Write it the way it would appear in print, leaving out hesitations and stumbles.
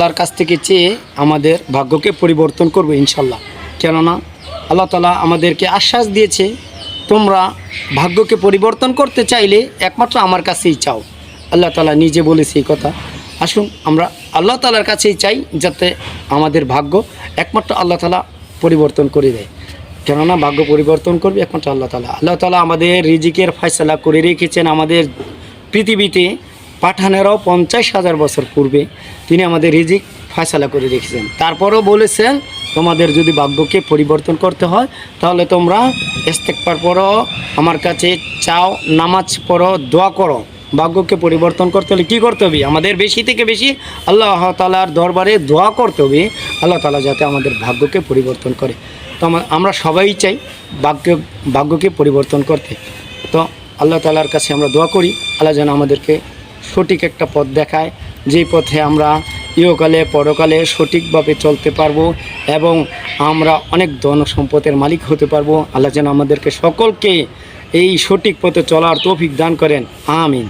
আল্লাহর কাছ থেকে চেয়ে আমাদের ভাগ্যকে পরিবর্তন করবো ইনশাল্লাহ। কেননা আল্লাহ তাআলা আমাদেরকে আশ্বাস দিয়েছে, তোমরা ভাগ্যকে পরিবর্তন করতে চাইলে একমাত্র আমার কাছেই চাও। আল্লাহ তাআলা নিজে বলেছে এই কথা। আসুন আমরা আল্লাহ তাআলার কাছেই চাই, যাতে আমাদের ভাগ্য একমাত্র আল্লাহ তাআলা পরিবর্তন করে দেয়। কেননা ভাগ্য পরিবর্তন করবে একমাত্র আল্লাহ তাআলা। আল্লাহ তাআলা আমাদের রিজিকের ফয়সালা করে রেখেছেন। আমাদের পৃথিবীতে পাঠানেরাও 50,000 বছর পূর্বে তিনি আমাদের রিজিক ফয়সালা করে রেখেছেন। তারপরও বলেছেন, তোমাদের যদি ভাগ্যকে পরিবর্তন করতে হয় তাহলে তোমরা ইস্তেগফার পড়ো, আমার কাছে চাও, নামাজ পড়ো, দোয়া করো। ভাগ্যকে পরিবর্তন করতে হলে কী করতে হবে? আমাদের বেশি থেকে বেশি আল্লাহ তাআলার দরবারে দোয়া করতে হবে, আল্লাহ তাআলা যাতে আমাদের ভাগ্যকে পরিবর্তন করে। তো আমরা সবাই চাই ভাগ্যকে পরিবর্তন করতে। তো আল্লাহ তাআলার কাছে আমরা দোয়া করি, আল্লাহ যেন আমাদেরকে সঠিক একটা পথ দেখায়, যেই পথে আমরা ইহকালে পরকালে সঠিকভাবে চলতে পারবো এবং আমরা অনেক ধন সম্পদের মালিক হতে পারবো। আল্লাহ যেন আমাদেরকে সকলকে এই সঠিক পথে চলার তৌফিক দান করেন। আমিন।